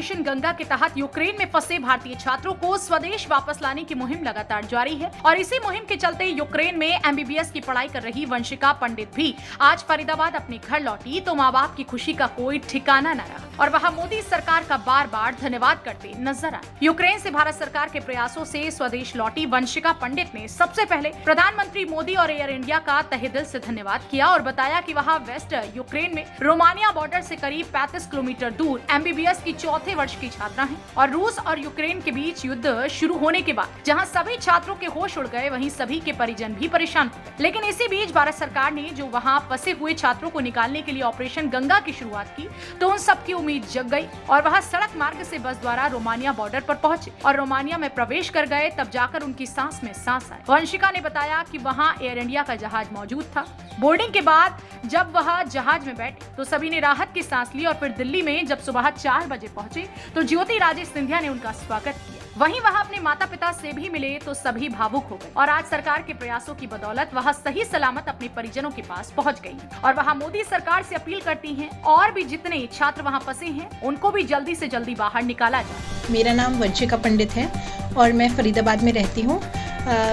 Operation Ganga के तहत Ukraine में फंसे भारतीय छात्रों को स्वदेश वापस लाने की मुहिम लगातार जारी है और इसी मुहिम के चलते यूक्रेन में एमबीबीएस की पढ़ाई कर रही वंशिका पंडित भी आज फरीदाबाद अपने घर लौटी तो माँ बाप की खुशी का कोई ठिकाना न रहा और वहाँ मोदी सरकार का बार बार धन्यवाद करते नजर आए। यूक्रेन से भारत सरकार के प्रयासों से स्वदेश लौटी वंशिका पंडित ने सबसे पहले प्रधानमंत्री मोदी और एयर इंडिया का तहे दिल से धन्यवाद किया और बताया कि वहाँ वेस्ट यूक्रेन में रोमानिया बॉर्डर से करीब 35 किलोमीटर दूर एमबीबीएस की चौथे वर्ष की छात्रा हैं और रूस और यूक्रेन के बीच युद्ध शुरू होने के बाद जहां सभी छात्रों के होश उड़ गए वहीं सभी के परिजन भी परेशान हुए। लेकिन इसी बीच भारत सरकार ने जो वहां फंसे हुए छात्रों को निकालने के लिए ऑपरेशन गंगा की शुरुआत की तो उन सबकी उम्मीद जग गई और वहां सड़क मार्ग से बस द्वारा रोमानिया बॉर्डर पर पहुंचे और रोमानिया में प्रवेश कर गए। तब जाकर उनकी सांस में सांस आई। वंशिका ने बताया कि वहां एयर इंडिया का जहाज मौजूद था। बोर्डिंग के बाद जब वह जहाज में बैठे तो सभी ने राहत की सांस ली और फिर दिल्ली में जब सुबह 4 बजे पहुंचे तो ज्योति राजे सिंधिया ने उनका स्वागत किया। वहीं वह अपने माता पिता से भी मिले तो सभी भावुक हो गए और आज सरकार के प्रयासों की बदौलत वह सही सलामत अपने परिजनों के पास पहुंच गई और वहां मोदी सरकार से अपील करती हैं और भी जितने छात्र वहां फंसे हैं उनको भी जल्दी से जल्दी बाहर निकाला जाए। मेरा नाम वंशिका पंडित है और मैं फरीदाबाद में रहती हूँ।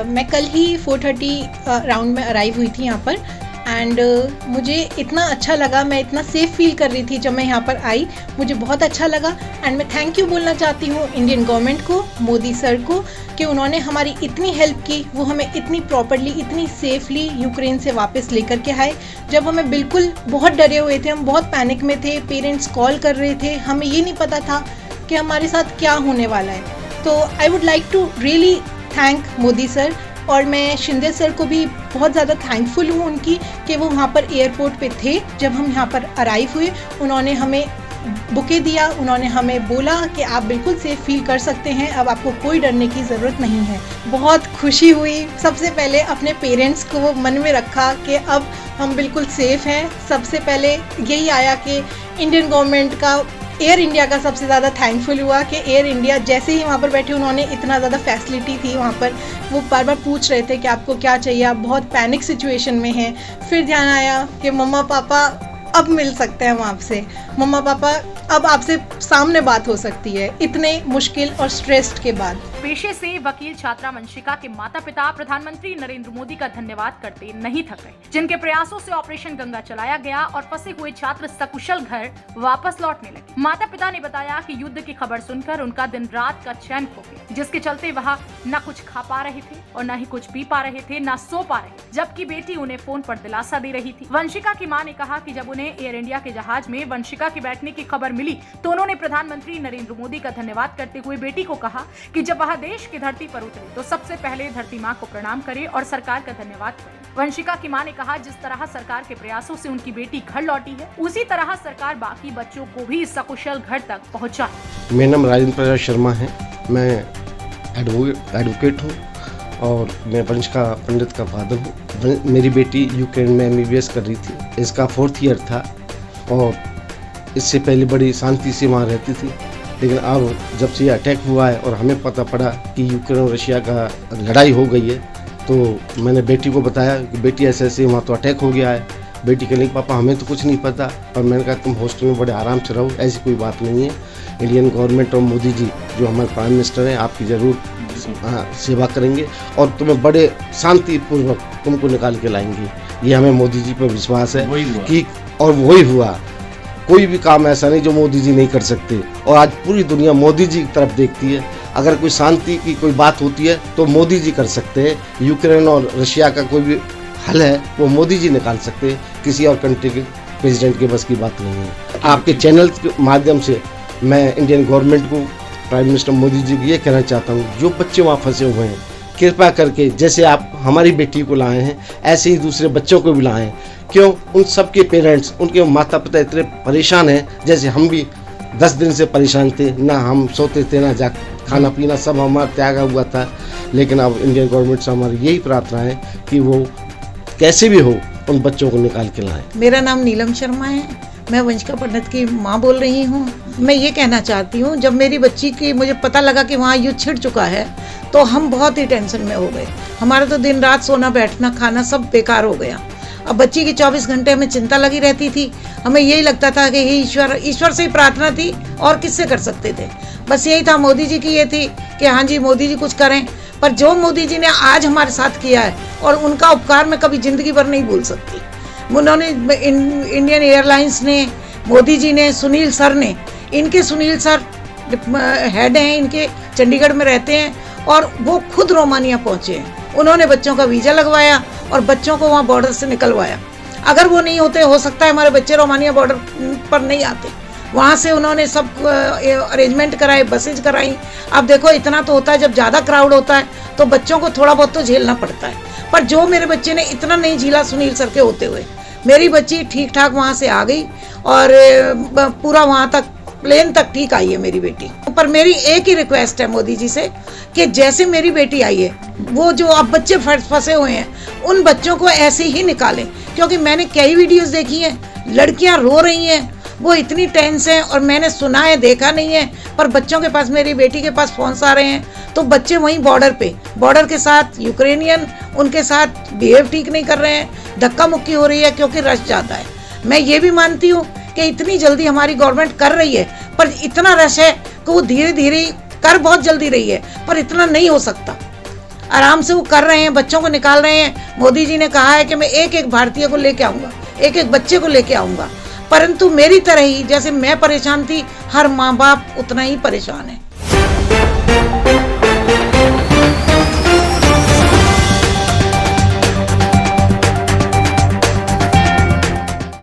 मैं कल ही 4:30 राउंड में अराइव हुई थी यहाँ पर एंड मुझे इतना अच्छा लगा, मैं इतना सेफ फील कर रही थी जब मैं यहाँ पर आई, मुझे बहुत अच्छा लगा एंड मैं थैंक यू बोलना चाहती हूँ इंडियन गवर्नमेंट को, मोदी सर को कि उन्होंने हमारी इतनी हेल्प की, वो हमें इतनी प्रॉपरली इतनी सेफली यूक्रेन से वापस लेकर के आए। जब हमें बिल्कुल बहुत डरे हुए थे, हम बहुत पैनिक में थे, पेरेंट्स कॉल कर रहे थे, हमें ये नहीं पता था कि हमारे साथ क्या होने वाला है। तो I would like to really thank Modi sir और मैं शिंदे सर को भी बहुत ज़्यादा थैंकफुल हूँ उनकी कि वो वहाँ पर एयरपोर्ट पे थे जब हम यहाँ पर अराइव हुए। उन्होंने हमें बुके दिया, उन्होंने हमें बोला कि आप बिल्कुल सेफ फील कर सकते हैं, अब आपको कोई डरने की ज़रूरत नहीं है। बहुत खुशी हुई। सबसे पहले अपने पेरेंट्स को मन में रखा कि अब हम बिल्कुल सेफ हैं। सबसे पहले यही आया कि इंडियन गवर्नमेंट का, एयर इंडिया का सबसे ज़्यादा थैंकफुल हुआ कि एयर इंडिया जैसे ही वहाँ पर बैठे उन्होंने इतना ज़्यादा फैसिलिटी थी वहाँ पर, वो बार बार पूछ रहे थे कि आपको क्या चाहिए, आप बहुत पैनिक सिचुएशन में हैं। फिर ध्यान आया कि मम्मा पापा अब मिल सकते हैं हम आपसे, मम्मा पापा अब आपसे सामने बात हो सकती है इतने मुश्किल और स्ट्रेस्ड के बाद। पेशे से वकील छात्रा वंशिका के माता पिता प्रधानमंत्री नरेंद्र मोदी का धन्यवाद करते नहीं थक रहे, जिनके प्रयासों से ऑपरेशन गंगा चलाया गया और फंसे हुए छात्र सकुशल घर वापस लौटने लगे। माता पिता ने बताया कि युद्ध की खबर सुनकर उनका दिन रात का चैन खो गया, जिसके चलते वह न कुछ खा पा रहे थे और न ही कुछ पी पा रहे थे, न सो पा रहे, जबकि बेटी उन्हें फोन पर दिलासा दे रही थी। वंशिका की मां ने कहा कि जब उन्हें एयर इंडिया के जहाज में वंशिका के बैठने की खबर मिली तो उन्होंने प्रधानमंत्री नरेंद्र मोदी का धन्यवाद करते हुए बेटी को कहा कि जब वह देश की धरती पर उतरे तो सबसे पहले धरती माँ को प्रणाम करे और सरकार का धन्यवाद करे। वंशिका की मां ने कहा जिस तरह सरकार के प्रयासों से उनकी बेटी घर लौटी है उसी तरह सरकार बाकी बच्चों को भी सकुशल घर तक पहुँचाए। मेरा नाम राजेंद्र प्रसाद शर्मा है, मैं एडवोकेट हूँ और मैं वंशिका पंडित का फादर हूँ। मेरी बेटी यूक्रेन में एमबीबीएस कर रही थी, इसका 4th ईयर था और इससे पहले बड़ी शांति से वहाँ रहती थी। लेकिन अब जब से ये अटैक हुआ है और हमें पता पड़ा कि यूक्रेन और रशिया का लड़ाई हो गई है तो मैंने बेटी को बताया कि बेटी ऐसे ऐसे वहाँ तो अटैक हो गया है। बेटी कहने कि पापा हमें तो कुछ नहीं पता, और मैंने कहा तुम हॉस्टल में बड़े आराम से रहो, ऐसी कोई बात नहीं है। इंडियन गवर्नमेंट और मोदी जी जो हमारे प्राइम मिनिस्टर हैं आपकी ज़रूर सेवा करेंगे और तुम्हें बड़े शांतिपूर्वक तुमको निकाल के लाएंगे। ये हमें मोदी जी पर विश्वास है कि, और वही हुआ। कोई भी काम ऐसा नहीं जो मोदी जी नहीं कर सकते और आज पूरी दुनिया मोदी जी की तरफ देखती है। अगर कोई शांति की कोई बात होती है तो मोदी जी कर सकते हैं। यूक्रेन और रशिया का कोई भी हल है वो मोदी जी निकाल सकते हैं, किसी और कंट्री के प्रेसिडेंट के बस की बात नहीं है। आपके चैनल के माध्यम से मैं इंडियन गवर्नमेंट को, प्राइम मिनिस्टर मोदी जी को ये कहना चाहता हूँ, जो बच्चे वहाँ फंसे हुए हैं कृपया करके जैसे आप हमारी बेटी को लाए हैं ऐसे ही दूसरे बच्चों को भी लाएं। क्यों? उन सबके पेरेंट्स, उनके माता पिता इतने परेशान हैं, जैसे हम भी 10 दिन से परेशान थे, ना हम सोते थे ना खाना पीना सब हमारा त्यागा हुआ था। लेकिन अब इंडियन गवर्नमेंट से हमारी यही प्रार्थना है कि वो कैसे भी हो उन बच्चों को निकाल के लाएं। मेरा नाम नीलम शर्मा है, मैं वंशिका पंडित की माँ बोल रही हूँ। मैं ये कहना चाहती हूँ, जब मेरी बच्ची की मुझे पता लगा कि वहाँ युद्ध छिड़ चुका है तो हम बहुत ही टेंशन में हो गए। हमारा तो दिन रात सोना बैठना खाना सब बेकार हो गया। अब बच्ची की 24 घंटे हमें चिंता लगी रहती थी। हमें यही लगता था कि हे ईश्वर से ही प्रार्थना थी और किससे कर सकते थे। बस यही था, मोदी जी की ये थी कि हाँ जी मोदी जी कुछ करें। पर जो मोदी जी ने आज हमारे साथ किया है और उनका उपकार मैं कभी ज़िंदगी भर नहीं भूल सकती। उन्होंने इंडियन एयरलाइंस ने, मोदी जी ने, सुनील सर ने, इनके सुनील सर हेड हैं इनके, चंडीगढ़ में रहते हैं और वो खुद रोमानिया पहुँचे हैं। उन्होंने बच्चों का वीज़ा लगवाया और बच्चों को वहाँ बॉर्डर से निकलवाया। अगर वो नहीं होते, हो सकता है हमारे बच्चे रोमानिया बॉर्डर पर नहीं आते। वहाँ से उन्होंने सब अरेंजमेंट कराए, बसेज कराई। अब देखो इतना तो होता है, जब ज़्यादा क्राउड होता है तो बच्चों को थोड़ा बहुत तो झेलना पड़ता है। पर जो मेरे बच्चे ने इतना नहीं झेला सुनील सर के होते हुए, मेरी बच्ची ठीक ठाक वहाँ से आ गई और पूरा वहाँ तक प्लेन तक ठीक आई है मेरी बेटी। पर मेरी एक ही रिक्वेस्ट है मोदी जी से कि जैसे मेरी बेटी आई है, वो जो अब बच्चे फंसे हुए हैं उन बच्चों को ऐसे ही निकालें। क्योंकि मैंने कई वीडियोस देखी हैं, लड़कियां रो रही हैं, वो इतनी टेंस हैं और मैंने सुना है, देखा नहीं है, पर बच्चों के पास, मेरी बेटी के पास फोन्स आ रहे हैं तो बच्चे वहीं बॉर्डर के साथ यूक्रेनियन उनके साथ बिहेव ठीक नहीं कर रहे हैं, धक्का मुक्की हो रही है क्योंकि रश ज़्यादा है। मैं ये भी मानती हूँ कि इतनी जल्दी हमारी गवर्नमेंट कर रही है, पर इतना रश है कि वो धीरे धीरे कर बहुत जल्दी रही है, पर इतना नहीं हो सकता। आराम से वो कर रहे हैं, बच्चों को निकाल रहे हैं। मोदी जी ने कहा है कि मैं एक एक भारतीय को लेके आऊँगा, एक एक बच्चे को लेके आऊँगा। परंतु मेरी तरह ही जैसे मैं परेशान थी, हर माँ बाप उतना ही परेशान है।